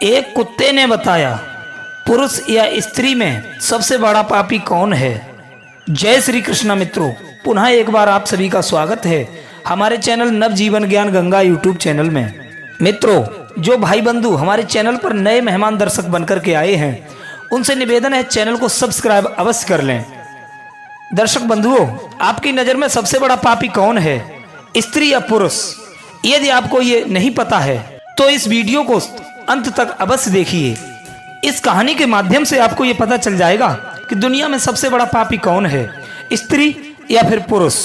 एक कुत्ते ने बताया, पुरुष या स्त्री में सबसे बड़ा पापी कौन है। जय श्री कृष्ण मित्रों, पुनः एक बार आप सभी का स्वागत है हमारे चैनल नवजीवन ज्ञान गंगा यूट्यूब चैनल में। मित्रों, जो भाई बंधु हमारे चैनल पर नए मेहमान दर्शक बनकर के आए हैं, उनसे निवेदन है चैनल को सब्सक्राइब अवश्य कर लें। दर्शक बंधुओं, आपकी नज़र में सबसे बड़ा पापी कौन है, स्त्री या पुरुष? यदि आपको ये नहीं पता है तो इस वीडियो को अंत तक अवश्य देखिए। इस कहानी के माध्यम से आपको ये पता चल जाएगा कि दुनिया में सबसे बड़ा पापी कौन है, स्त्री या फिर पुरुष।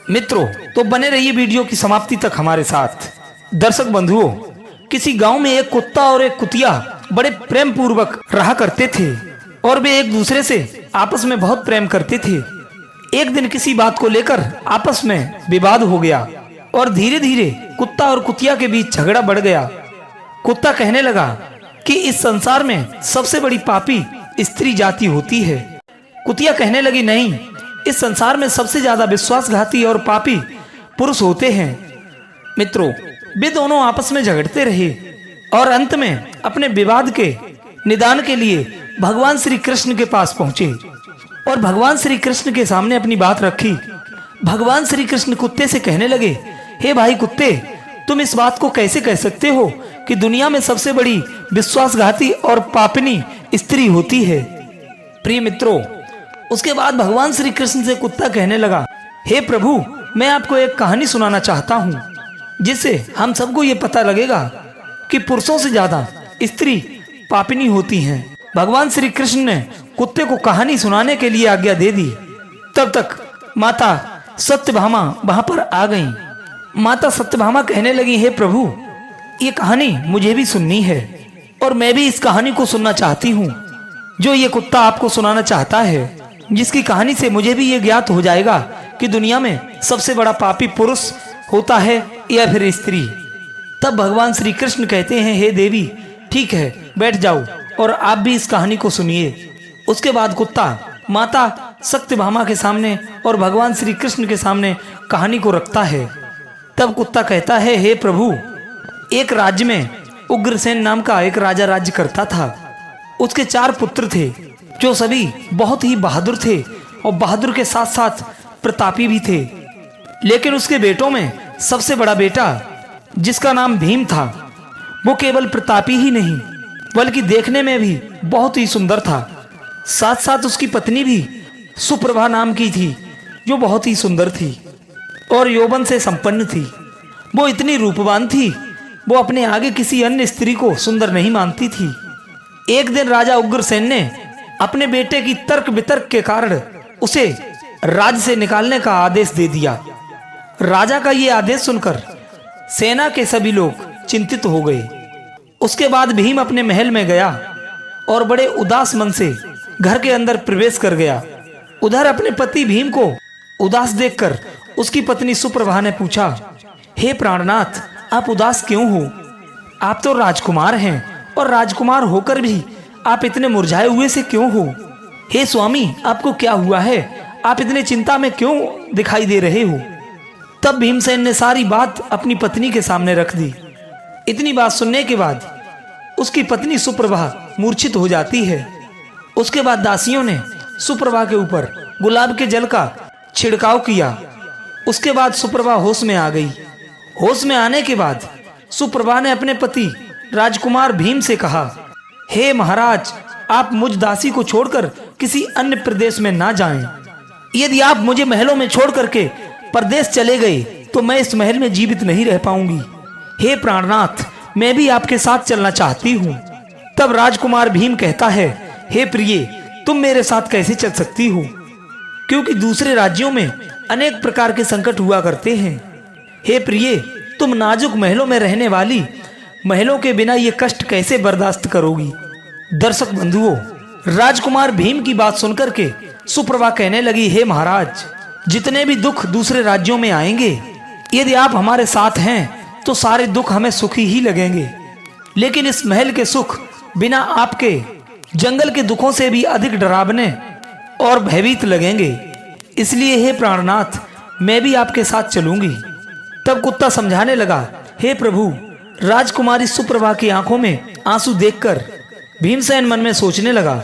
मित्रों, तो बने रहिए वीडियो की समाप्ति तक हमारे साथ। दर्शक बंधुओं, किसी गांव में एक कुत्ता और एक कुतिया बड़े प्रेम पूर्वक रहा करते थे और वे एक दूसरे से आपस में बहुत प्रेम करते थे। एक दिन किसी बात को लेकर आपस में विवाद हो गया और धीरे धीरे कुत्ता और कुतिया के बीच झगड़ा बढ़ गया। कुत्ता कहने लगा कि इस संसार में सबसे बड़ी पापी स्त्री जाति होती है। कुतिया कहने लगी, नहीं, इस संसार में सबसे ज्यादा विश्वासघाती और पापी पुरुष होते हैं। मित्रों, वे दोनों आपस में झगड़ते रहे और अंत में अपने विवाद के निदान के लिए भगवान श्री कृष्ण के पास पहुंचे और भगवान श्री कृष्ण के सामने अपनी बात रखी। भगवान श्री कृष्ण कुत्ते से कहने लगे, हे भाई कुत्ते, तुम इस बात को कैसे कह सकते हो कि दुनिया में सबसे बड़ी विश्वासघाती और पापिनी स्त्री होती है। प्रिय मित्रों, उसके बाद भगवान श्री कृष्ण से कुत्ता कहने लगा, हे प्रभु, मैं आपको एक कहानी सुनाना चाहता हूँ जिससे हम सबको ये पता लगेगा कि पुरुषों से ज्यादा स्त्री पापिनी होती हैं। भगवान श्री कृष्ण ने कुत्ते को कहानी सुनाने के लिए आज्ञा दे दी। तब तक माता सत्यभामा वहां पर आ गईं। माता सत्यभामा कहने लगी, हे प्रभु, ये कहानी मुझे भी सुननी है और मैं भी इस कहानी को सुनना चाहती हूँ जो ये कुत्ता आपको सुनाना चाहता है, जिसकी कहानी से मुझे भी ये ज्ञात हो जाएगा कि दुनिया में सबसे बड़ा पापी पुरुष होता है या फिर स्त्री। तब भगवान श्री कृष्ण कहते हैं, हे देवी, ठीक है, बैठ जाओ और आप भी इस कहानी को सुनिए। उसके बाद कुत्ता माता सत्यभामा के सामने और भगवान श्री कृष्ण के सामने कहानी को रखता है। तब कुत्ता कहता है, हे प्रभु, एक राज्य में उग्रसेन नाम का एक राजा राज्य करता था। उसके 4 पुत्र थे जो सभी बहुत ही बहादुर थे और बहादुर के साथ साथ प्रतापी भी थे। लेकिन उसके बेटों में सबसे बड़ा बेटा, जिसका नाम भीम था, वो केवल प्रतापी ही नहीं बल्कि देखने में भी बहुत ही सुंदर था। साथ साथ उसकी पत्नी भी सुप्रभा नाम की थी जो बहुत ही सुंदर थी और यौवन से संपन्न थी। वो इतनी रूपवान थी, वो अपने आगे किसी अन्य स्त्री को सुंदर नहीं मानती थी। एक दिन राजा उग्रसेन ने अपने बेटे की तर्क वितर्क के कारण उसे राज्य से निकालने का आदेश दे दिया। राजा का ये आदेश सुनकर सेना के सभी लोग चिंतित हो गए। उसके बाद भीम अपने महल में गया और बड़े उदास मन से घर के अंदर प्रवेश कर गया। उधर अपने पति भीम को उदास देखकर उसकी पत्नी सुप्रभा ने पूछा, हे प्राणनाथ, आप उदास क्यों हो? आप तो राजकुमार हैं और राजकुमार होकर भी आप इतने मुरझाए हुए से क्यों हो? हे स्वामी, आपको क्या हुआ है? आप इतने चिंता में क्यों दिखाई दे रहे हो? तब भीमसेन ने सारी बात अपनी पत्नी के सामने रख दी। इतनी बात सुनने के बाद उसकी पत्नी सुप्रभा मूर्छित हो जाती है। उसके बाद दासियों ने सुप्रभा के ऊपर गुलाब के जल का छिड़काव किया। उसके बाद सुप्रभा होश में आ गई। होश में आने के बाद सुप्रभा ने अपने पति राजकुमार भीम से कहा, हे महाराज, आप मुझ दासी को छोड़कर किसी अन्य प्रदेश में ना जाएं। यदि आप मुझे महलों में छोड़ करके परदेश चले गए तो मैं इस महल में जीवित नहीं रह पाऊंगी। हे प्राणनाथ, मैं भी आपके साथ चलना चाहती हूँ। तब राजकुमार भीम कहता है, हे प्रिय, तुम मेरे साथ कैसे चल सकती हो, क्योंकि दूसरे राज्यों में अनेक प्रकार के संकट हुआ करते हैं। हे प्रिय, तुम नाजुक महलों में रहने वाली महलों के बिना ये कष्ट कैसे बर्दाश्त करोगी? दर्शक बंधुओं, राजकुमार भीम की बात सुनकर के सुप्रभा कहने लगी, हे महाराज, जितने भी दुख दूसरे राज्यों में आएंगे, यदि आप हमारे साथ हैं तो सारे दुख हमें सुखी ही लगेंगे। लेकिन इस महल के सुख बिना आपके जंगल के दुखों से भी अधिक डरावने और भयभीत लगेंगे। इसलिए हे प्राणनाथ, मैं भी आपके साथ चलूंगी। तब कुत्ता समझाने लगा, हे प्रभु, राजकुमारी सुप्रभा की आंखों में आंसू देखकर भीमसेन मन में सोचने लगा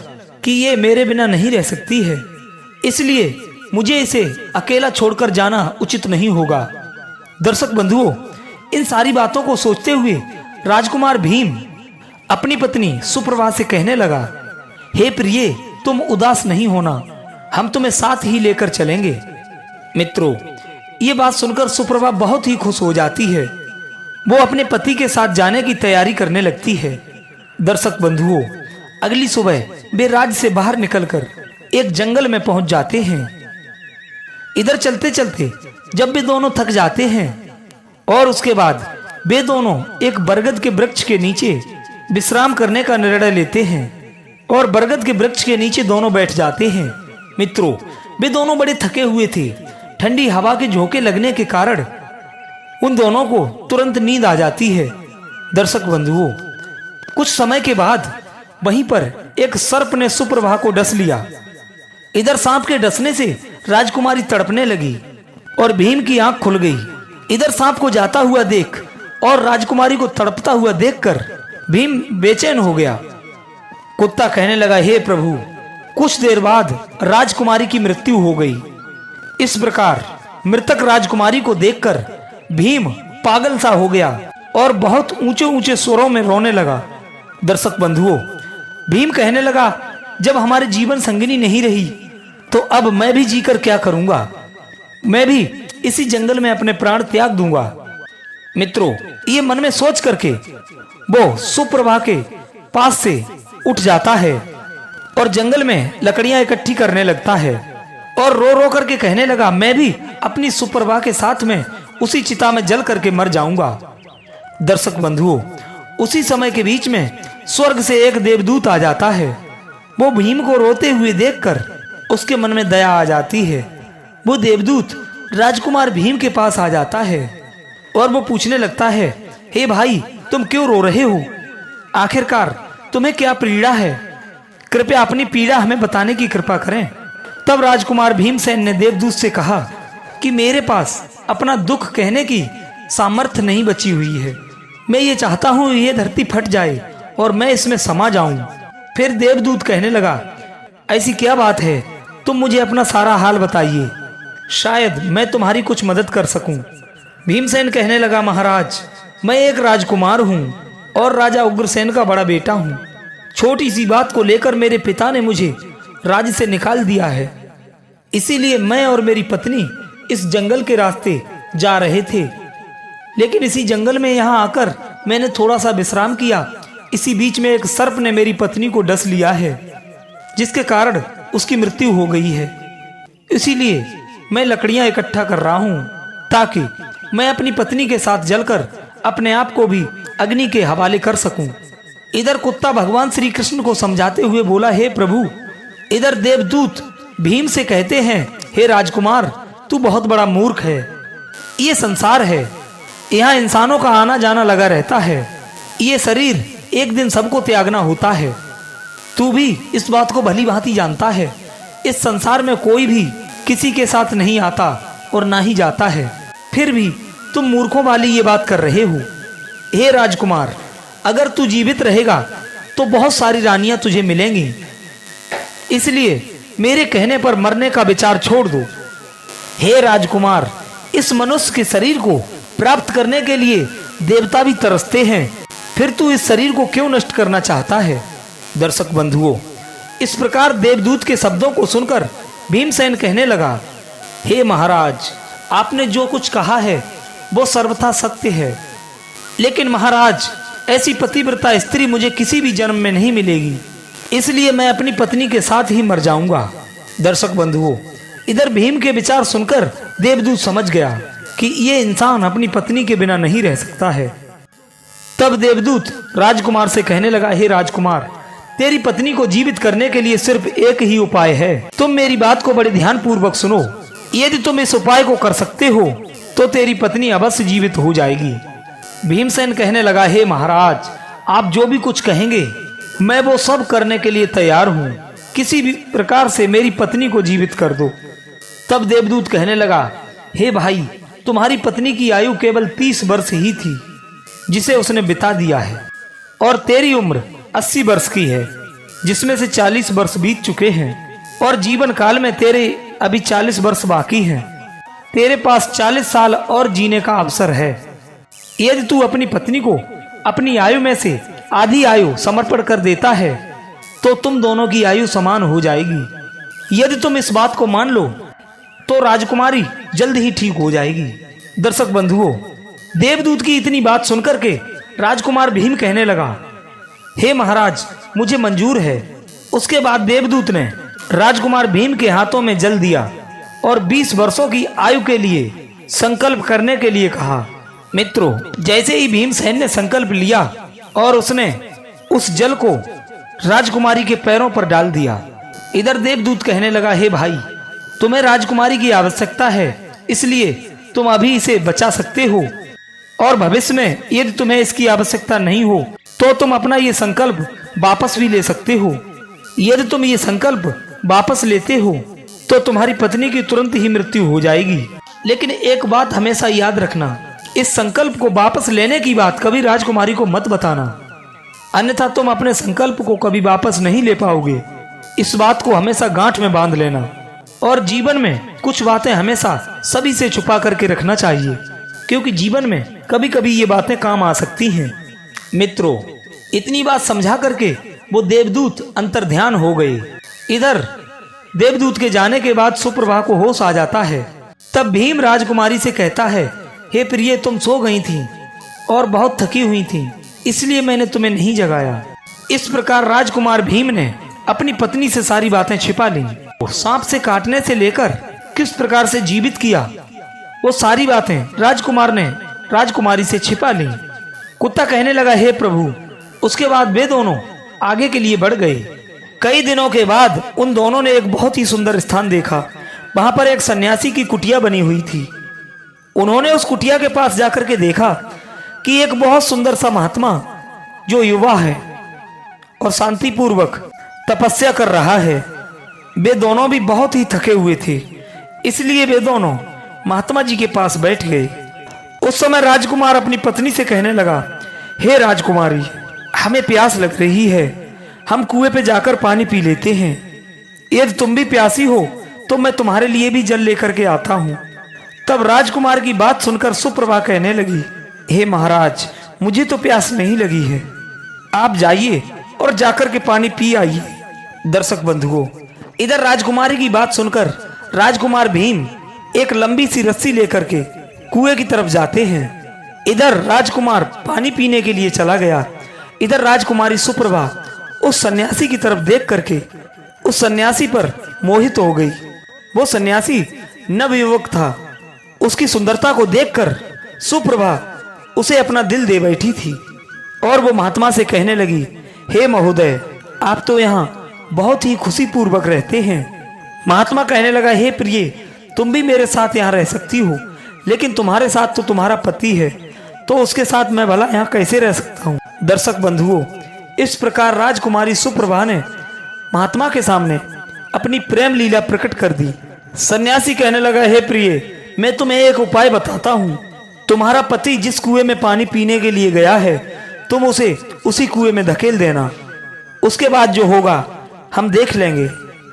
कि ये मेरे बिना नहीं रह सकती है, इसलिए मुझे इसे अकेला छोड़कर जाना उचित नहीं होगा। दर्शक बंधुओं, इन सारी बातों को सोचते हुए राजकुमार भीम अपनी पत्नी सुप्रभा से कहने लगा, हे प्रिय, तुम उदास नहीं होना, हम तुम्हें साथ ही लेकर चलेंगे। मित्रों, ये बात सुनकर सुप्रभा बहुत ही खुश हो जाती है। वो अपने पति के साथ जाने की तैयारी करने लगती है। दर्शक बंधुओं, अगली सुबह वे राज्य से बाहर निकलकर एक जंगल में पहुंच जाते हैं। इधर चलते चलते जब वे दोनों थक जाते हैं और उसके बाद वे दोनों एक बरगद के वृक्ष के नीचे विश्राम करने का निर्णय लेते हैं और बरगद के वृक्ष के नीचे दोनों बैठ जाते हैं। मित्रों, वे दोनों बड़े थके हुए थे। ठंडी हवा के झोंके लगने के कारण उन दोनों को तुरंत नींद आ जाती है। दर्शक बंधुओं, कुछ समय के बाद वहीं पर एक सर्प ने सुप्रभा को डस लिया। इधर सांप के डसने से राजकुमारी तड़पने लगी और भीम की आंख खुल गई। इधर सांप को जाता हुआ देख और राजकुमारी को तड़पता हुआ देखकर भीम बेचैन हो गया। कुत्ता कहने लगा, हे प्रभु, कुछ देर बाद राजकुमारी की मृत्यु हो गई। इस प्रकार मृतक राजकुमारी को देखकर भीम पागल सा हो गया और बहुत ऊंचे ऊंचे स्वरों में रोने लगा। दर्शक बंधुओं, भीम कहने लगा, जब हमारे जीवन संगिनी नहीं रही तो अब मैं भी जीकर क्या करूंगा, मैं भी इसी जंगल में अपने प्राण त्याग दूंगा। मित्रों, ये मन में सोच करके वो सुप्रभा के पास से उठ जाता है और जंगल में लकड़ियां इकट्ठी करने लगता है और रो रो करके कहने लगा, मैं भी अपनी सुप्रभा के साथ में उसी चिता में जल करके मर जाऊंगा। दर्शक बंधुओं, उसी समय के बीच में स्वर्ग से एक देवदूत आ जाता है। वो भीम को रोते हुए देखकर उसके मन में दया आ जाती है। वो देवदूत राजकुमार भीम के पास आ जाता है और वो पूछने लगता है, हे भाई, तुम क्यों रो रहे हो? आखिरकार तुम्हें क्या पीड़ा है? कृपया अपनी पीड़ा हमें बताने की कृपा करें। तब राजकुमार भीमसेन ने देवदूत से कहा कि मेरे पास अपना दुख कहने की सामर्थ्य नहीं बची हुई है। मैं ये चाहता हूँ ये धरती फट जाए और मैं इसमें समा जाऊं। फिर देवदूत कहने लगा, ऐसी क्या बात है, तुम मुझे अपना सारा हाल बताइए, शायद मैं तुम्हारी कुछ मदद कर सकूं। भीमसेन कहने लगा, महाराज, मैं एक राजकुमार हूँ और राजा उग्रसेन का बड़ा बेटा हूँ। छोटी सी बात को लेकर मेरे पिता ने मुझे राज्य से निकाल दिया है, इसीलिए मैं और मेरी पत्नी इस जंगल के रास्ते जा रहे थे, लेकिन इसी जंगल में यहाँ आकर मैंने थोड़ा सा विश्राम किया। इसी बीच में एक सर्प ने मेरी पत्नी को डस लिया है, जिसके कारण उसकी मृत्यु हो गई है। इसीलिए मैं लकड़ियां इकट्ठा कर रहा हूँ ताकि मैं अपनी पत्नी के साथ जलकर अपने आप को भी अग्नि के हवाले कर सकूं। इधर कुत्ता भगवान श्री कृष्ण को समझाते हुए बोला, हे प्रभु। इधर देवदूत भीम से कहते हैं, हे राजकुमार, तू बहुत बड़ा मूर्ख है। ये संसार है, यहाँ इंसानों का आना जाना लगा रहता है। ये शरीर एक दिन सबको त्यागना होता है। तू भी इस बात को भली भांति जानता है। इस संसार में कोई भी किसी के साथ नहीं आता और ना ही जाता है, फिर भी तुम मूर्खों वाली ये बात कर रहे हो। हे राजकुमार, अगर तू जीवित रहेगा तो बहुत सारी रानियां तुझे मिलेंगी, इसलिए मेरे कहने पर मरने का विचार छोड़ दो। हे राजकुमार, इस मनुष्य के शरीर को प्राप्त करने के लिए देवता भी तरसते हैं, फिर तू इस शरीर को क्यों नष्ट करना चाहता है? दर्शक बंधुओं, इस प्रकार देवदूत के शब्दों को सुनकर भीमसेन कहने लगा, हे महाराज, आपने जो कुछ कहा है वो सर्वथा सत्य है, लेकिन महाराज, ऐसी पतिव्रता स्त्री मुझे किसी भी जन्म में नहीं मिलेगी, इसलिए मैं अपनी पत्नी के साथ ही मर जाऊंगा। दर्शक बंधुओं, इधर भीम के विचार सुनकर देवदूत समझ गया कि ये इंसान अपनी पत्नी के बिना नहीं रह सकता है। तब देवदूत राजकुमार से कहने लगा, हे राजकुमार, तेरी पत्नी को जीवित करने के लिए सिर्फ एक ही उपाय है। तुम मेरी बात को बड़े ध्यान पूर्वक सुनो। यदि तुम इस उपाय को कर सकते हो तो तेरी पत्नी अवश्य जीवित हो जाएगी। भीमसेन कहने लगा, हे महाराज, आप जो भी कुछ कहेंगे मैं वो सब करने के लिए तैयार हूँ। किसी भी प्रकार से मेरी पत्नी को जीवित कर दो। तब देवदूत कहने लगा, हे भाई, तुम्हारी पत्नी की आयु केवल 30 वर्ष ही थी, जिसे उसने बिता दिया है, और तेरी उम्र 80 वर्ष की है, जिसमें से 40 वर्ष बीत चुके हैं और जीवन काल में तेरे अभी 40 वर्ष बाकी हैं। तेरे पास 40 साल और जीने का अवसर है। यदि तू अपनी पत्नी को अपनी आयु में से आधी आयु समर्पण कर देता है तो तुम दोनों की आयु समान हो जाएगी। यदि तुम इस बात को मान लो तो राजकुमारी जल्द ही ठीक हो जाएगी। दर्शक बंधुओं, देवदूत की इतनी बात सुनकर के राजकुमार भीम कहने लगा, हे महाराज, मुझे मंजूर है। उसके बाद देवदूत ने राजकुमार भीम के हाथों में जल दिया और 20 वर्षों की आयु के लिए संकल्प करने के लिए कहा। मित्रों, जैसे ही भीमसेन ने संकल्प लिया और उसने उस जल को राजकुमारी के पैरों पर डाल दिया, इधर देवदूत कहने लगा, हे भाई, तुम्हें राजकुमारी की आवश्यकता है, इसलिए तुम अभी इसे बचा सकते हो और भविष्य में यदि तुम्हें इसकी आवश्यकता नहीं हो तो तुम अपना ये संकल्प वापस भी ले सकते हो। यदि तुम ये संकल्प वापस लेते हो तो तुम्हारी पत्नी की तुरंत ही मृत्यु हो जाएगी। लेकिन एक बात हमेशा याद रखना, इस संकल्प को वापस लेने की बात कभी राजकुमारी को मत बताना, अन्यथा तुम अपने संकल्प को कभी वापस नहीं ले पाओगे। इस बात को हमेशा गांठ में बांध लेना और जीवन में कुछ बातें हमेशा सभी से छुपा करके रखना चाहिए, क्योंकि जीवन में कभी कभी ये बातें काम आ सकती हैं। मित्रों, इतनी बात समझा करके वो देवदूत अंतर्ध्यान हो गए। इधर देवदूत के जाने के बाद सुप्रभा को होश आ जाता है। तब भीम राजकुमारी से कहता है, हे प्रिय, तुम सो गई थी और बहुत थकी हुई थी, इसलिए मैंने तुम्हें नहीं जगाया। इस प्रकार राजकुमार भीम ने अपनी पत्नी से सारी बातें छिपा ली। सांप से काटने से लेकर किस प्रकार से जीवित किया, वो सारी बातें राजकुमार ने राजकुमारी से छिपा ली। कुत्ता कहने लगा, हे प्रभु। उसके बाद वे दोनों आगे के लिए बढ़ गए। कई दिनों के बाद उन दोनों ने एक बहुत ही सुंदर स्थान देखा। वहां पर एक सन्यासी की कुटिया बनी हुई थी। उन्होंने उस कुटिया के पास जाकर के देखा कि एक बहुत सुंदर सा महात्मा जो युवा है और शांतिपूर्वक तपस्या कर रहा है। वे दोनों भी बहुत ही थके हुए थे, इसलिए वे दोनों महात्मा जी के पास बैठ गए। उस समय राजकुमार अपनी पत्नी से कहने लगा, हे राजकुमारी, हमें प्यास लग रही है, हम कुएं पे जाकर पानी पी लेते हैं। यदि तुम भी प्यासी हो तो मैं तुम्हारे लिए भी जल लेकर के आता हूँ। तब राजकुमार की बात सुनकर सुप्रभा कहने लगी, हे महाराज, मुझे तो प्यास नहीं लगी है, आप जाइए और जाकर के पानी पी आइए। दर्शक बंधुओं, इधर राजकुमारी की बात सुनकर राजकुमार भीम एक लंबी सी रस्सी लेकर के कुएं की तरफ जाते हैं। इधर राजकुमार पानी पीने के लिए चला गया। इधर राजकुमारी सुप्रभा उस सन्यासी की तरफ देख करके उस सन्यासी पर मोहित हो गई। वो सन्यासी नवयुवक था। उसकी सुंदरता को देखकर सुप्रभा उसे अपना दिल दे बैठी थी और वो महात्मा से कहने लगी, हे महोदय, आप तो यहाँ बहुत ही खुशी पूर्वक रहते हैं। महात्मा कहने लगा, हे प्रिय, तुम भी मेरे साथ यहाँ रह सकती हो, लेकिन तुम्हारे साथ तो तुम्हारा पति है, तो उसके साथ मैं भला यहाँ कैसे रह सकता हूँ। दर्शक बंधुओं, इस प्रकार राजकुमारी सुप्रभा ने महात्मा के सामने अपनी प्रेम लीला प्रकट कर दी। सन्यासी कहने लगा, हे प्रिय, मैं तुम्हें एक उपाय बताता हूँ। तुम्हारा पति जिस कुएं में पानी पीने के लिए गया है, तुम उसे उसी कुएं में धकेल देना। उसके बाद जो होगा हम देख लेंगे।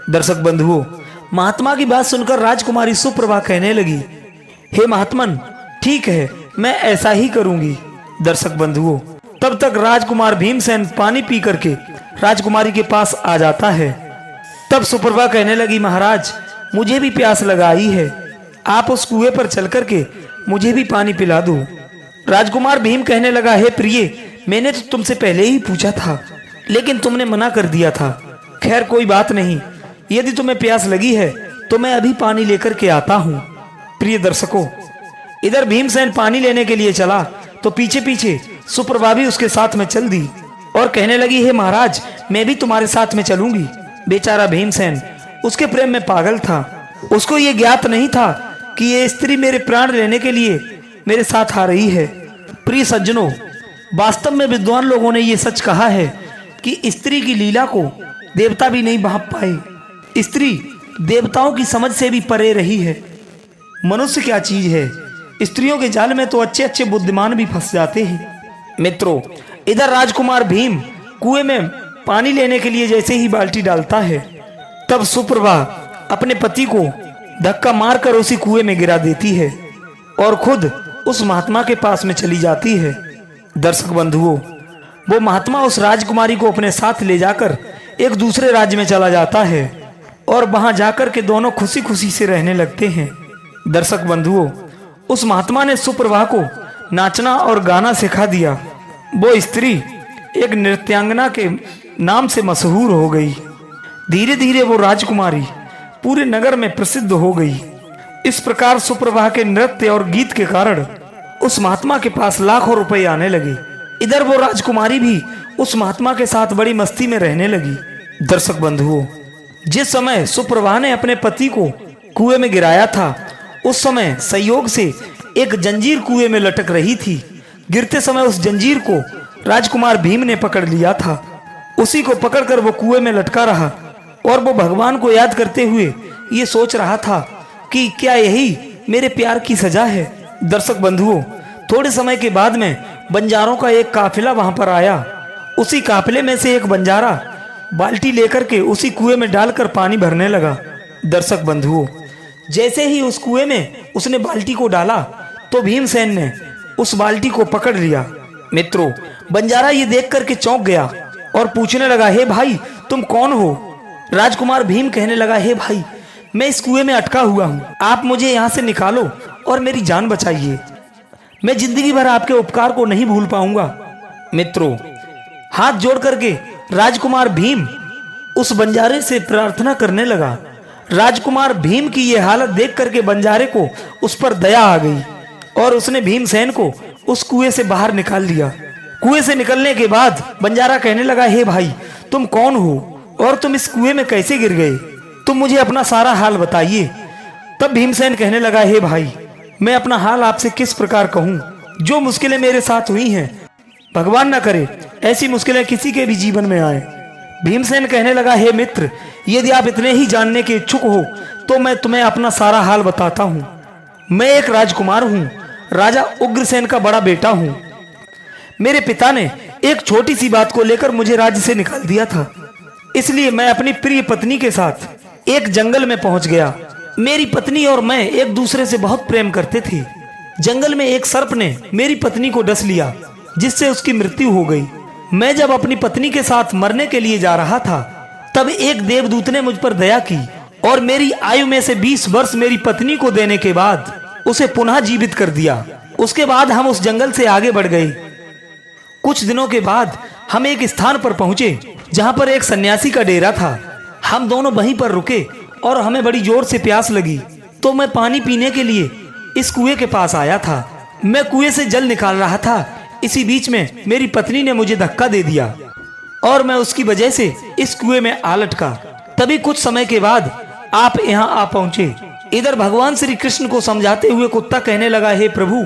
दर्शक बंधुओं, महात्मा की बात सुनकर राजकुमारी सुप्रभा कहने लगी, हे महात्मन, ठीक है, मैं ऐसा ही करूंगी। दर्शक बंधुओं, तब तक राजकुमार भीमसेन पानी पी करके राजकुमारी के पास आ जाता है। तब सुप्रभा कहने लगी, महाराज, मुझे भी प्यास लगाई है, आप उस कुएं पर चल करके मुझे भी पानी पिला दो। राजकुमार भीम कहने लगा, हे प्रिय, मैंने तो तुमसे पहले ही पूछा था, लेकिन तुमने मना कर दिया था। खैर कोई बात नहीं, यदि तुम्हें प्यास लगी है तो मैं अभी पानी लेकर के आता हूँ। प्रिय दर्शकों, इधर भीमसेन पानी लेने के लिए चला तो पीछे पीछे सुप्रभा भी उसके साथ में चल दी और कहने लगी, हे महाराज, मैं भी तुम्हारे साथ में चलूंगी। बेचारा भीमसेन उसके प्रेम में पागल था। उसको ये ज्ञात नहीं था कि ये स्त्री मेरे प्राण लेने के लिए मेरे साथ आ रही है। प्रिय सज्जनों, वास्तव में विद्वान लोगों ने ये सच कहा है कि स्त्री की लीला को देवता भी नहीं भांप पाए। स्त्री देवताओं की समझ से भी परे रही है। मनुष्य क्या चीज है, स्त्रियों के जाल में तो अच्छे अच्छे बुद्धिमान भी फंस जाते हैं। मित्रों, इधर राजकुमार भीम कुएं में पानी लेने के लिए जैसे ही बाल्टी डालता है, तब सुप्रभा अपने पति को धक्का मारकर उसी कुएं में गिरा देती है और खुद उस महात्मा के पास में चली जाती है। दर्शक बंधुओं, वो महात्मा उस राजकुमारी को अपने साथ ले जाकर एक दूसरे राज्य में चला जाता है और वहां जाकर के दोनों खुशी खुशी से रहने लगते हैं। दर्शक बंधुओं, उस महात्मा ने सुप्रभा को नाचना और गाना सिखा दिया। वो स्त्री एक नृत्यांगना के नाम से मशहूर हो गई। धीरे धीरे वो राजकुमारी पूरे नगर में प्रसिद्ध हो गई। इस प्रकार सुप्रभा के नृत्य और गीत के कारण उस महात्मा के पास लाखों रुपए आने लगे। इधर वो राजकुमारी भी उस महात्मा के साथ बड़ी मस्ती में रहने लगी। दर्शक बंधुओं, जिस समय सुप्रभा ने अपने पति को कुएं में गिराया था, उस समय संयोग से एक जंजीर कुएं में लटक रही थी। गिरते समय उस जंजीर को राजकुमार भीम ने पकड़ लिया था। उसी को पकड़कर वो कुएं में लटका रहा और वो भगवान को याद करते हुए ये सोच रहा था कि क्या यही मेरे प्यार की सजा है। दर्शक बंधुओं, थोड़े समय के बाद में बंजारों का एक काफिला वहां पर आया। उसी काफिले में से एक बंजारा बाल्टी लेकर के उसी कुएं में डालकर पानी भरने लगा। दर्शक बंधुओं, जैसे ही उस कुएं में उसने बाल्टी को डाला तो भीमसेन ने उस बाल्टी को पकड़ लिया। मित्रों, बंजारा ये देख करके चौंक गया और पूछने लगा, हे भाई, तुम कौन हो? राजकुमार भीम कहने लगा, हे भाई, मैं इस कुएं में अटका हुआ हूँ, आप मुझे यहाँ से निकालो और मेरी जान बचाइए। मैं जिंदगी भर आपके उपकार को नहीं भूल पाऊंगा। मित्रों, हाथ जोड़ करके राजकुमार भीम उस बंजारे से प्रार्थना करने लगा। राजकुमार भीम की ये हालत देख करके बंजारे को उस पर दया आ गई और उसने भीमसेन को उस कुएं से बाहर निकाल लिया। कुएं से निकलने के बाद बंजारा कहने लगा, हे भाई, तुम कौन हो और तुम इस कुएं में कैसे गिर गए? तुम मुझे अपना सारा हाल बताइए। तब भीमसेन कहने लगा, हे भाई, मैं अपना हाल आपसे किस प्रकार कहूँ? जो मुश्किलें मेरे साथ हुई हैं, भगवान ना करे ऐसी मुश्किलें किसी के भी जीवन में आए। भीमसेन कहने लगा, हे मित्र, यदि आप इतने ही जानने के इच्छुक हो तो मैं तुम्हें अपना सारा हाल बताता हूँ। मैं एक राजकुमार हूँ, राजा उग्रसेन का बड़ा बेटा हूँ। मेरे पिता ने एक छोटी सी बात को लेकर मुझे राज्य से निकाल दिया था, इसलिए मैं अपनी प्रिय पत्नी के साथ एक जंगल में पहुंच गया। मेरी पत्नी और मैं एक दूसरे से बहुत प्रेम करते थे। जंगल में एक सर्प ने मेरी पत्नी को डस लिया, जिससे उसकी मृत्यु हो गई। मैं जब अपनी पत्नी के साथ मरने के लिए जा रहा था, तब एक देवदूत ने मुझ पर दया की और मेरी आयु में से 20 वर्ष मेरी पत्नी को देने के बाद उसे पुनः जीवित कर दिया। उसके बाद हम उस जंगल से आगे बढ़ गए। कुछ दिनों के बाद हम एक स्थान पर पहुंचे जहां पर एक सन्यासी का डेरा था। हम दोनों वहीं पर रुके और हमें बड़ी जोर से प्यास लगी, तो मैं पानी पीने के लिए इस कुएं के पास आया था। मैं कुएं से जल निकाल रहा था, इसी बीच में मेरी पत्नी ने मुझे धक्का दे दिया और मैं उसकी वजह से इस कुएं में आ लटका। तभी कुछ समय के बाद आप यहाँ आ पहुंचे। इधर भगवान श्री कृष्ण को समझाते हुए कुत्ता कहने लगा, हे प्रभु,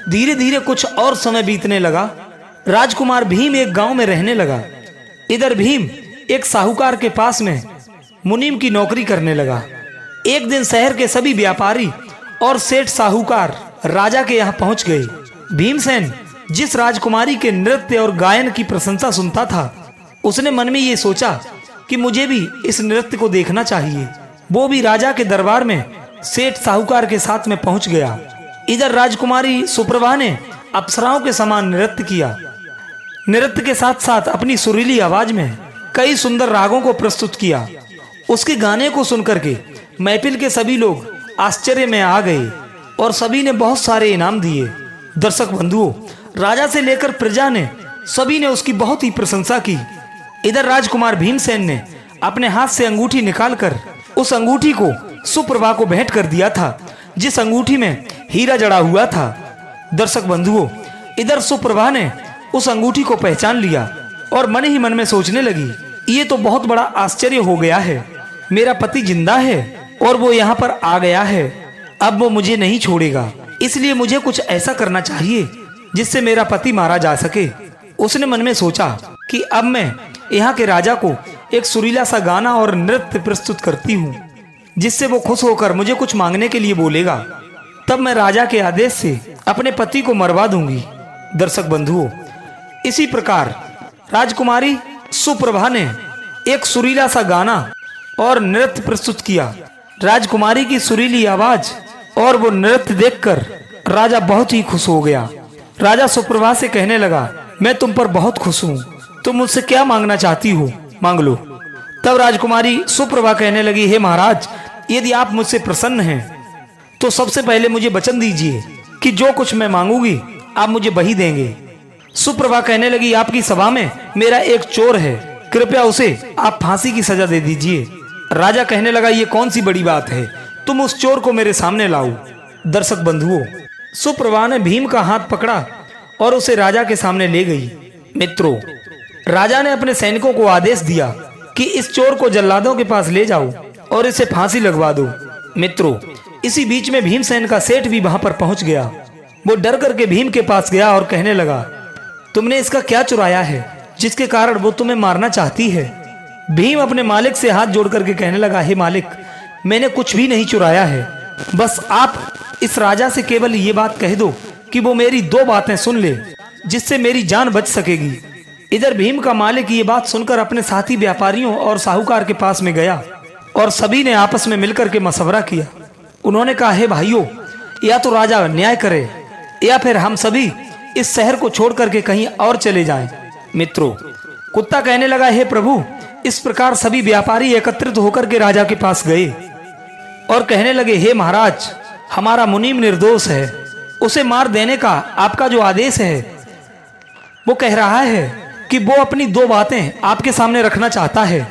धीरे धीरे कुछ और समय बीतने लगा। राजकुमार भीम एक गांव में रहने लगा। इधर भीम एक साहूकार के पास में मुनीम की नौकरी करने लगा। एक दिन शहर के सभी व्यापारी और सेठ साहूकार राजा के यहाँ पहुंच गए। भीमसेन जिस राजकुमारी के नृत्य और गायन की प्रशंसा सुनता था, उसने मन में ये सोचा कि मुझे भी इस नृत्य को देखना चाहिए। वो भी राजा के दरबार में सेठ साहूकार के साथ में पहुंच गया। इधर राजकुमारी सुप्रभा ने अप्सराओं के समान नृत्य किया। नृत्य के साथ साथ अपनी सुरीली आवाज में कई सुंदर रागों को प्रस्तुत किया। उसके गाने को सुनकर के महफिल के सभी लोग आश्चर्य में आ गए और सभी ने बहुत सारे इनाम दिए। दर्शक बंधुओं, राजा से लेकर प्रजा ने सभी ने उसकी बहुत ही प्रशंसा की। इधर राजकुमार भीमसेन ने अपने हाथ से अंगूठी निकालकर उस अंगूठी को सुप्रभा को भेंट कर दिया था, जिस अंगूठी में हीरा जड़ा हुआ था। दर्शक बंधुओं, इधर सुप्रभा ने उस अंगूठी को पहचान लिया और मन ही मन में सोचने लगी, ये तो बहुत बड़ा आश्चर्य हो गया है। मेरा पति जिंदा है और वो यहाँ पर आ गया है। अब वो मुझे नहीं छोड़ेगा, इसलिए मुझे कुछ ऐसा करना चाहिए जिससे मेरा पति मारा जा सके। उसने मन में सोचा कि अब मैं यहाँ के राजा को एक सुरीला सा गाना और नृत्य प्रस्तुत करती हूँ, जिससे वो खुश होकर मुझे कुछ मांगने के लिए बोलेगा। तब मैं राजा के आदेश से अपने पति को मरवा दूंगी। दर्शक बंधुओं, इसी प्रकार राजकुमारी सुप्रभा ने एक सुरीला सा गाना और नृत्य प्रस्तुत किया। राजकुमारी की सुरीली आवाज और वो नृत्य देखकर राजा बहुत ही खुश हो गया। राजा सुप्रभा से कहने लगा, मैं तुम पर बहुत खुश हूँ, तुम मुझसे क्या मांगना चाहती हो, मांग लो। तब राजकुमारी सुप्रभा कहने लगी, हे महाराज, यदि आप मुझसे प्रसन्न हैं तो सबसे पहले मुझे वचन दीजिए कि जो कुछ मैं मांगूंगी आप मुझे वही देंगे। सुप्रभा कहने लगी, आपकी सभा में मेरा एक चोर है, कृपया उसे आप फांसी की सजा दे दीजिए। राजा कहने लगा, ये कौन सी बड़ी बात है, तुम उस चोर को मेरे सामने लाओ। दर्शक बंधुओं, सुप्रभा ने भीम का हाथ पकड़ा और उसे राजा के सामने ले गई। मित्रों, राजा ने अपने सैनिकों को आदेश दिया कि इस चोर को जल्लादों के पास ले जाओ और इसे फांसी लगवा दो। मित्रों, इसी बीच में भीमसेन का सेठ भी वहां पर पहुंच गया। वो डर करके भीम के पास गया और कहने लगा, तुमने इसका क्या चुराया है जिसके कारण वो तुम्हें मारना चाहती है। भीम अपने मालिक से हाथ जोड़ करके कहने लगा, हे मालिक, मैंने कुछ भी नहीं चुराया है, बस आप इस राजा से केवल ये बात कह दो कि वो मेरी दो बातें सुन ले जिससे मेरी जान बच सकेगी। इधर भीम का मालिक ये बात सुनकर अपने साथी व्यापारियों और साहूकार के पास में गया और सभी ने आपस में मिलकर के मशवरा किया। उन्होंने कहा, हे भाइयों, या तो राजा न्याय करे या फिर हम सभी इस शहर को छोड़ करके कहीं और चले जाएं। मित्रों, कुत्ता कहने लगा, हे प्रभु, इस प्रकार सभी व्यापारी एकत्रित होकर के राजा के पास गए और कहने लगे, हे महाराज, हमारा मुनीम निर्दोष है, उसे मार देने का आपका जो आदेश है वो कह रहा है कि वो अपनी दो बातें आपके सामने रखना चाहता है,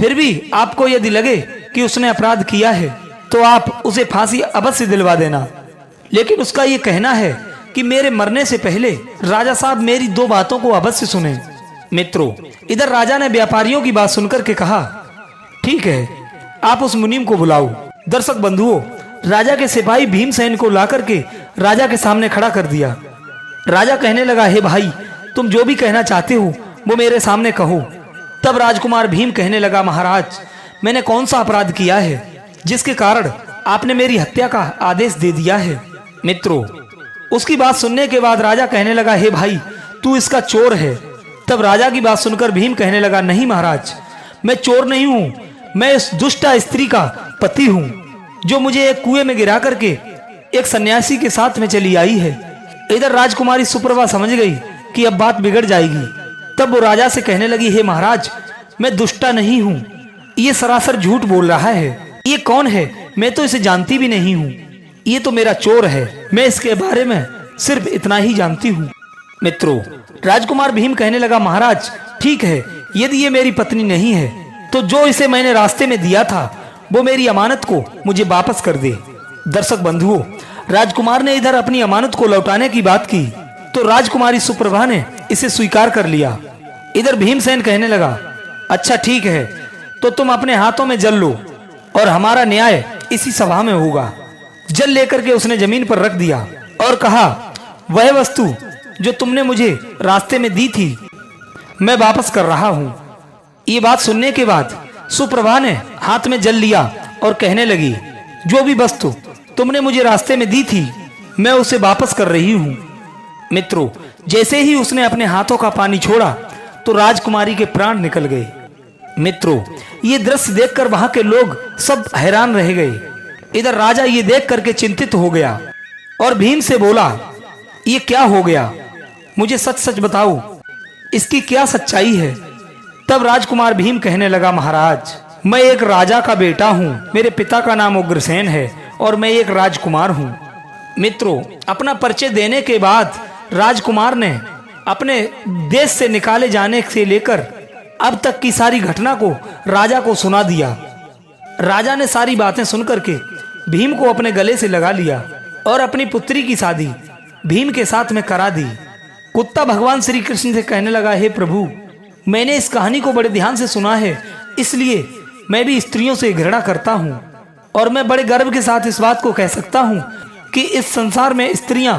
फिर भी आपको यदि लगे कि उसने अपराध किया है तो आप उसे फांसी अवश्य दिलवा देना, लेकिन उसका ये कहना है कि मेरे मरने से पहले राजा साहब मेरी दो बातों को अवश्य सुने। मित्रों, इधर राजा ने व्यापारियों की बात सुनकर के कहा, ठीक है, आप उस मुनीम को बुलाओ। दर्शक बंधुओं, राजा के सिपाही भीमसेन को ला करके राजा के सामने खड़ा कर दिया। राजा कहने लगा, हे भाई, तुम जो भी कहना चाहते हो वो मेरे सामने कहो। तब राजकुमार भीम कहने लगा, महाराज, मैंने कौन सा अपराध किया है जिसके कारण आपने मेरी हत्या का आदेश दे दिया है। मित्रों, उसकी बात सुनने के बाद राजा कहने लगा, हे भाई, तू इसका चोर है। तब राजा की बात सुनकर भीम कहने लगा, नहीं महाराज, मैं चोर नहीं हूँ, मैं इस दुष्टा स्त्री का पति हूँ जो मुझे एक कुएं में गिरा करके एक सन्यासी के साथ में चली आई है। इधर राजकुमारी सुप्रभा समझ गई कि अब बात बिगड़ जाएगी। तब वो राजा से कहने लगी, हे महाराज, मैं दुष्टा नहीं हूँ, ये सरासर झूठ बोल रहा है। ये कौन है, मैं तो इसे जानती भी नहीं हूँ, ये तो मेरा चोर है, मैं इसके बारे में सिर्फ इतना ही जानती हूँ। मित्रों, राजकुमार भीम कहने लगा, महाराज, ठीक है, यदि ये मेरी पत्नी नहीं है तो जो इसे मैंने रास्ते में दिया था वो मेरी अमानत को मुझे वापस कर दे। दर्शक बंधुओं, राजकुमार ने इधर अपनी अमानत को लौटाने की बात की तो राजकुमारी सुप्रभा ने इसे स्वीकार कर लिया। इधर भीमसेन कहने लगा, अच्छा ठीक है, तो तुम अपने हाथों में जल लो और हमारा न्याय इसी सभा में होगा। जल लेकर के उसने जमीन पर रख दिया और कहा, वह वस्तु जो तुमने मुझे रास्ते में दी थी मैं वापस कर रहा हूं। ये बात सुनने के बाद सुप्रभा ने हाथ में जल लिया और कहने लगी, जो भी वस्तु तुमने मुझे रास्ते में दी थी मैं उसे वापस कर रही हूं। मित्रों, जैसे ही उसने अपने हाथों का पानी छोड़ा तो राजकुमारी के प्राण निकल गए। मित्रों, ये दृश्य देखकर वहां के लोग सब हैरान रह गए। इधर राजा ये देख करके चिंतित हो गया और भीम से बोला, ये क्या हो गया, मुझे सच सच बताओ, इसकी क्या सच्चाई है। तब राजकुमार भीम कहने लगा, महाराज, मैं एक राजा का बेटा हूँ, मेरे पिता का नाम उग्रसेन है और मैं एक राजकुमार हूँ। मित्रों, अपना परिचय देने के बाद राजकुमार ने अपने देश से निकाले जाने से लेकर अब तक की सारी घटना को राजा को सुना दिया। राजा ने सारी बातें सुनकर के भीम को अपने गले से लगा लिया और अपनी पुत्री की शादी भीम के साथ में करा दी। कुत्ता भगवान श्री कृष्ण से कहने लगा, हे प्रभु, मैंने इस कहानी को बड़े ध्यान से सुना है, इसलिए मैं भी स्त्रियों से घृणा करता हूँ और मैं बड़े गर्व के साथ इस बात को कह सकता हूँ कि इस संसार में स्त्रियां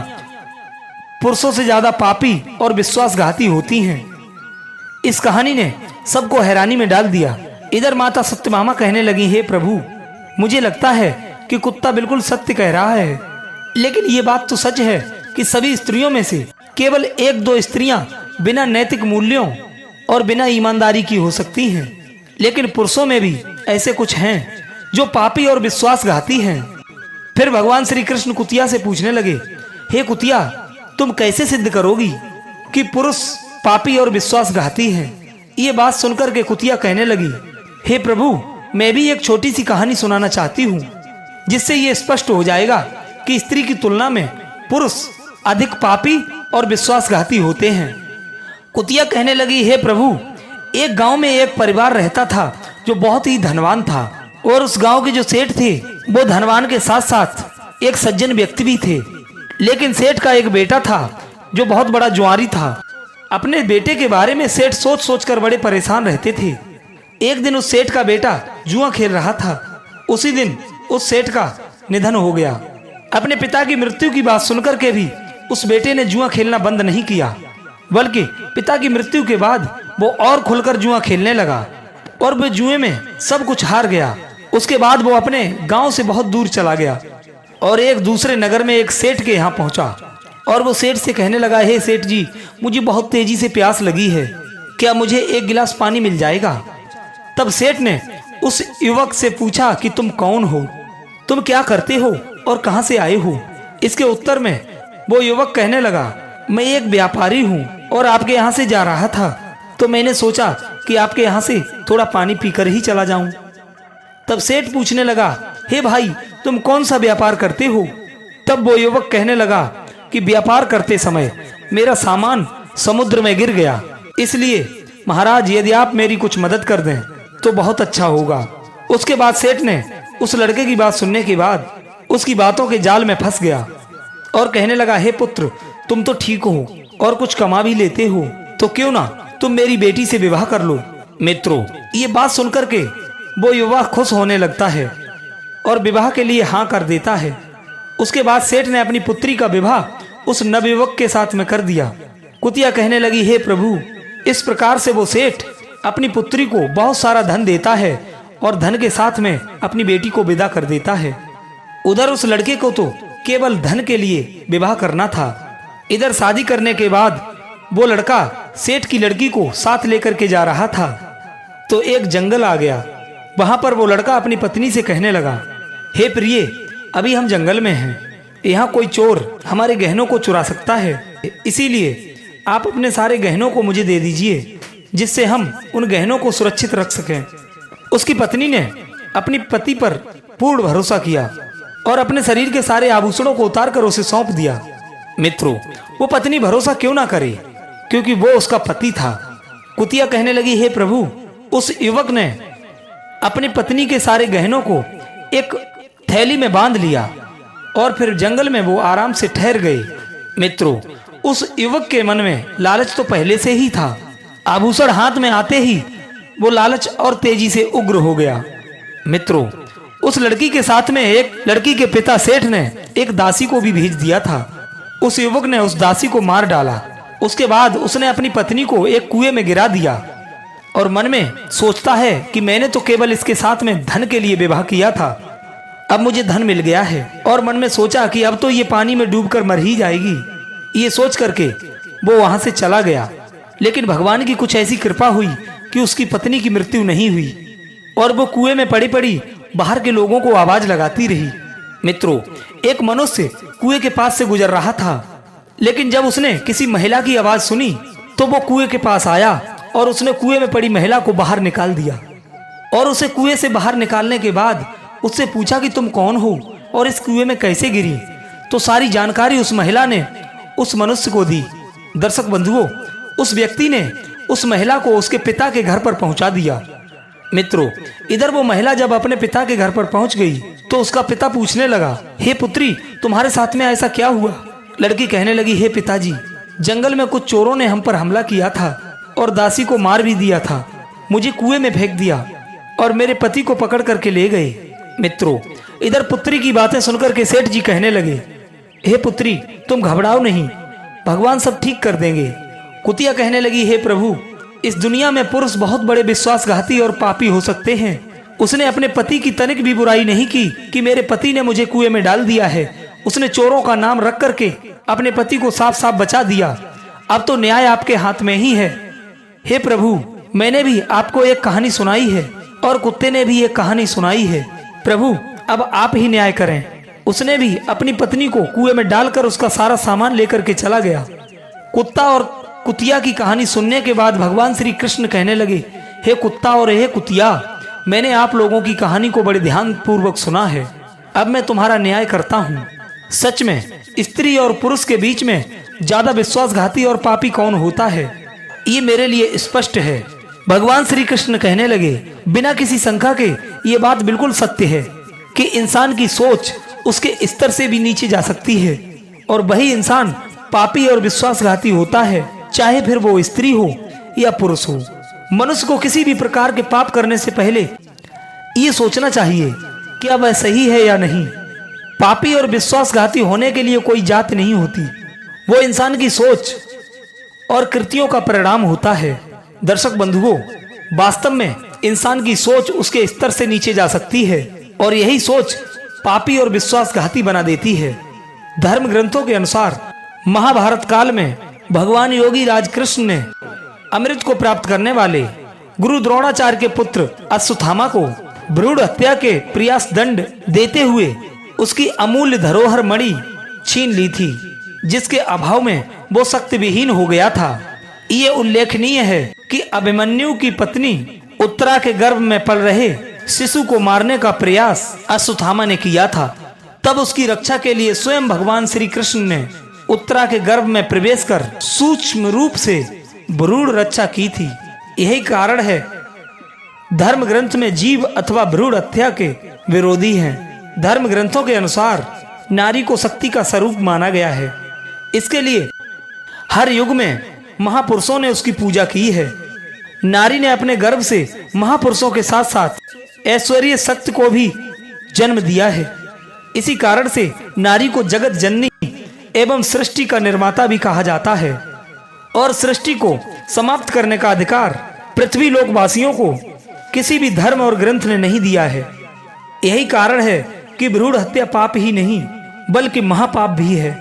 पुरुषों से ज्यादा पापी और विश्वासघाती होती हैं। इस कहानी ने सबको हैरानी में डाल दिया। इधर माता सत्यभामा कहने लगी, हे प्रभु, मुझे लगता है कि कुत्ता बिल्कुल सत्य कह रहा है, लेकिन ये बात तो सच है कि सभी स्त्रियों में से केवल एक दो स्त्रियां बिना नैतिक मूल्यों और बिना ईमानदारी की हो सकती हैं, लेकिन पुरुषों में भी ऐसे कुछ हैं जो पापी और विश्वासघाती हैं। फिर भगवान श्री कृष्ण कुतिया से पूछने लगे, हे कुतिया, तुम कैसे सिद्ध करोगी कि पुरुष पापी और विश्वासघाती हैं? ये बात सुनकर के कुतिया कहने लगी, हे प्रभु, मैं भी एक छोटी सी कहानी सुनाना चाहती हूँ, जिससे ये स्पष्ट हो जाएगा कि स्त्री की तुलना में पुरुष अधिक पापी और विश्वासघाती होते हैं। कुतिया कहने लगी, हे प्रभु, एक गांव में एक परिवार रहता था जो बहुत ही धनवान था, और उस गांव के जो सेठ थे वो धनवान के साथ साथ एक सज्जन व्यक्ति भी थे। लेकिन सेठ का एक बेटा था जो बहुत बड़ा जुआरी था। अपने बेटे के बारे में सेठ सोच सोच कर बड़े परेशान रहते थे। एक दिन उस सेठ का बेटा जुआ खेल रहा था। उसी दिन उस सेठ का निधन हो गया। अपने पिता की मृत्यु की बात सुनकर के भी उस बेटे ने जुआ खेलना बंद नहीं किया, बल्कि पिता की मृत्यु के बाद वो और खुलकर जुआ खेलने लगा और वो जुए में सब कुछ हार गया। उसके बाद वो अपने गांव से बहुत दूर चला गया और एक दूसरे नगर में एक सेठ के यहाँ पहुंचा और वो सेठ से कहने लगा, हे सेठ जी, मुझे बहुत तेजी से प्यास लगी है, क्या मुझे एक गिलास पानी मिल जाएगा? तब सेठ ने उस युवक से पूछा कि तुम कौन हो, तुम क्या करते हो और कहां से आए हो? इसके उत्तर में वो युवक कहने लगा, मैं एक व्यापारी हूं और आपके यहाँ से जा रहा था, तो मैंने सोचा कि आपके यहाँ से थोड़ा पानी पीकर ही चला जाऊं। तब सेठ पूछने लगा, हे भाई, तुम कौन सा व्यापार करते हो? तब वो युवक कहने लगा कि व्यापार करते समय मेरा सामान समुद्र में गिर गया, इसलिए महाराज यदि आप मेरी कुछ मदद कर दें तो बहुत अच्छा होगा। उसके बाद सेठ ने उस लड़के की बात सुनने के बाद उसकी बातों के जाल में फंस गया और कहने लगा, हे पुत्र, तुम तो ठीक हो और कुछ कमा भी लेते हो, तो क्यों ना तुम मेरी बेटी से विवाह कर लो। मित्रों, ये बात सुनकर के वो युवा खुश होने लगता है और विवाह के लिए हाँ कर देता है। उसके बाद सेठ ने अपनी पुत्री का विवाह उस नवयुवक के साथ में कर दिया। कुतिया कहने लगी, हे प्रभु, इस प्रकार से वो सेठ अपनी पुत्री को बहुत सारा धन देता है और धन के साथ में अपनी बेटी को विदा कर देता है। उधर उस लड़के को तो केवल धन के लिए विवाह करना था। इधर शादी करने के बाद वो लड़का सेठ की लड़की को साथ लेकर के जा रहा था, तो एक जंगल आ गया। वहां पर वो लड़का अपनी पत्नी से कहने लगा, हे प्रिय, अभी हम जंगल में हैं, यहाँ कोई चोर हमारे गहनों को चुरा सकता है, इसीलिए आप अपने सारे गहनों को मुझे दे दीजिए, जिससे हम उन गहनों को सुरक्षित रख सकें। उसकी पत्नी ने अपनी पति पर पूर्ण भरोसा किया और अपने शरीर के सारे आभूषणों को उतार कर उसे सौंप दिया। मित्रों, वो पत्नी भरोसा क्यों ना करे, क्योंकि वो उसका पति था। कुतिया कहने लगी, हे प्रभु, उस युवक ने अपनी पत्नी के सारे गहनों को एक थैली में बांध लिया और फिर जंगल में वो आराम से ठहर गए। मित्रों, उस युवक के मन में लालच तो पहले से ही था। आभूषण हाथ में आते ही वो लालच और तेजी से उग्र हो गया। मित्रों, उस लड़की के साथ में एक लड़की के पिता सेठ ने एक दासी को भी भेज दिया था। उस युवक ने उस दासी को मार डाला। उसके बाद उसने अपनी पत्नी को एक कुएं में गिरा दिया और मन में सोचता है कि मैंने तो केवल इसके साथ में धन के लिए विवाह किया था, अब मुझे धन मिल गया है, और मन में सोचा कि अब तो ये पानी में डूबकर मर ही जाएगी। ये सोच करके वो वहां से चला गया। लेकिन भगवान की कुछ ऐसी कृपा हुई कि उसकी पत्नी की मृत्यु नहीं हुई और वो कुएं में पड़ी पड़ी बाहर के लोगों को आवाज लगाती रही। मित्रों, एक मनुष्य कुएं के पास से गुजर रहा था, लेकिन जब उसने किसी महिला की आवाज सुनी तो वो कुएं के पास आया और उसने कुएं में पड़ी महिला को बाहर निकाल दिया। और उसे कुएं से बाहर निकालने के बाद उससे पूछा कि तुम कौन हो और इस कुएं में कैसे गिरी। तो सारी जानकारी उस महिला ने उस मनुष्य को दी। दर्शक बंधुओं, उस व्यक्ति ने उस महिला को उसके पिता के घर पर पहुंचा दिया। मित्रों, इधर वो महिला जब अपने पिता के घर पर पहुंच गई तो उसका पिता पूछने लगा, हे पुत्री, तुम्हारे साथ में ऐसा क्या हुआ? लड़की कहने लगी, हे पिताजी, जंगल में कुछ चोरों ने हम पर हमला किया था और दासी को मार भी दिया था। मुझे कुएं में फेंक दिया और मेरे पति को पकड़ करके ले गए। मित्रों, इधर पुत्री की बातें सुनकर के सेठ जी कहने लगे, हे पुत्री, तुम घबराओ नहीं, भगवान सब ठीक कर देंगे। कुतिया कहने लगी, हे प्रभु, इस दुनिया में पुरुष बहुत बड़े विश्वासघाती और पापी हो सकते हैं। उसने अपने पति की तनिक भी बुराई नहीं की कि मेरे पति ने मुझे कुएं में डाल दिया है। उसने चोरों का नाम रख करके अपने पति को साफ साफ बचा दिया। अब तो न्याय आपके हाथ में ही है। हे प्रभु, मैंने भी आपको एक कहानी सुनाई है और कुत्ते ने भी एक कहानी सुनाई है। प्रभु, अब आप ही न्याय करें। उसने भी अपनी पत्नी को कुएं में डालकर उसका सारा सामान लेकर के चला गया। कुत्ता और कुतिया की कहानी सुनने के बाद भगवान श्री कृष्ण कहने लगे, हे कुत्ता और हे कुतिया, मैंने आप लोगों की कहानी को बड़े ध्यान पूर्वक सुना है। अब मैं तुम्हारा न्याय करता हूँ। सच में स्त्री और पुरुष के बीच में ज्यादा विश्वासघाती और पापी कौन होता है, ये मेरे लिए स्पष्ट है। भगवान श्री कृष्ण कहने लगे, बिना किसी शंका के ये बात बिल्कुल सत्य है कि इंसान की सोच उसके स्तर से भी नीचे जा सकती है और वही इंसान पापी और विश्वासघाती होता है, चाहे फिर वो स्त्री हो या पुरुष हो। मनुष्य को किसी भी प्रकार के पाप करने से पहले ये सोचना चाहिए कि अब वह सही है या नहीं। पापी और विश्वासघाती होने के लिए कोई जात नहीं होती, वो इंसान की सोच और कृतियों का परिणाम होता है। दर्शक बंधुओं, वास्तव में इंसान की सोच उसके स्तर से नीचे जा सकती है और यही सोच पापी और विश्वासघाती बना देती है। धर्म ग्रंथों के अनुसार महाभारत काल में भगवान योगी राज कृष्ण ने अमृत को प्राप्त करने वाले गुरु द्रोणाचार्य के पुत्र अश्वत्थामा को भ्रूण हत्या के प्रयास दंड देते हुए उसकी अमूल्य धरोहर मणि छीन ली थी, जिसके अभाव में वो शक्ति विहीन हो गया था। ये उल्लेखनीय है कि अभिमन्यु की पत्नी उत्तरा के गर्भ में पल रहे शिशु को मारने का प्रयास अश्वत्थामा ने किया था। तब उसकी रक्षा के लिए स्वयं भगवान श्री कृष्ण ने उत्तरा के गर्भ में प्रवेश कर सूक्ष्म रूप से भ्रूण रक्षा की थी। यही कारण है धर्म ग्रंथ में जीव अथवा भ्रूण हत्या के विरोधी हैं। धर्म ग्रंथों के अनुसार नारी को शक्ति का स्वरूप माना गया है। इसके लिए हर युग में महापुरुषों ने उसकी पूजा की है। नारी ने अपने गर्भ से महापुरुषों के साथ साथ ऐश्वर्य शक्ति को भी जन्म दिया है। इसी कारण से नारी को जगत जननी एवं सृष्टि का निर्माता भी कहा जाता है और सृष्टि को समाप्त करने का अधिकार पृथ्वी लोकवासियों को किसी भी धर्म और ग्रंथ ने नहीं दिया है। यही कारण है कि भ्रूण हत्या पाप ही नहीं बल्कि महापाप भी है।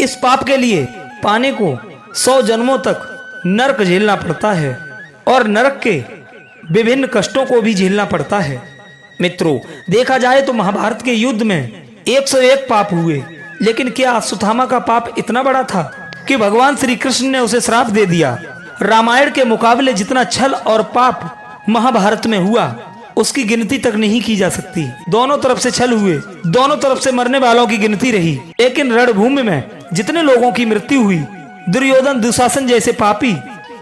इस पाप के लिए पाने को 100 जन्मों तक नरक झेलना पड़ता है और नरक के विभिन्न कष्टों को भी झेलना पड़ता है। मित्रों, देखा जाए तो महाभारत के युद्ध में 101 पाप हुए, लेकिन क्या अश्वत्थामा का पाप इतना बड़ा था कि भगवान श्री कृष्ण ने उसे श्राप दे दिया। रामायण के मुकाबले जितना छल और पाप महाभारत में हुआ उसकी गिनती तक नहीं की जा सकती। दोनों तरफ से छल हुए, दोनों तरफ से मरने वालों की गिनती रही, लेकिन रणभूमि में जितने लोगों की मृत्यु हुई, दुर्योधन दुशासन जैसे पापी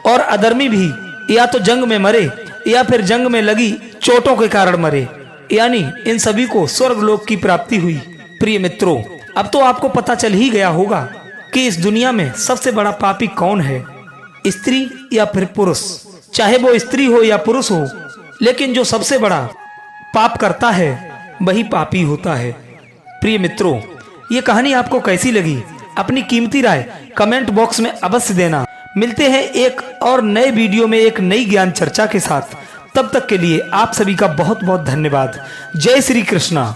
और अधर्मी भी या तो जंग में मरे या फिर जंग में लगी चोटों के कारण मरे, यानी इन सभी को स्वर्गलोक की प्राप्ति हुई। प्रिय मित्रों, अब तो आपको पता चल ही गया होगा कि इस दुनिया में सबसे बड़ा पापी कौन है, स्त्री या फिर पुरुष। चाहे वो स्त्री हो या पुरुष हो, लेकिन जो सबसे बड़ा पाप करता है वही पापी होता है। प्रिय मित्रों, ये कहानी आपको कैसी लगी, अपनी कीमती राय कमेंट बॉक्स में अवश्य देना। मिलते हैं एक और नए वीडियो में एक नई ज्ञान चर्चा के साथ। तब तक के लिए आप सभी का बहुत बहुत धन्यवाद। जय श्री कृष्णा।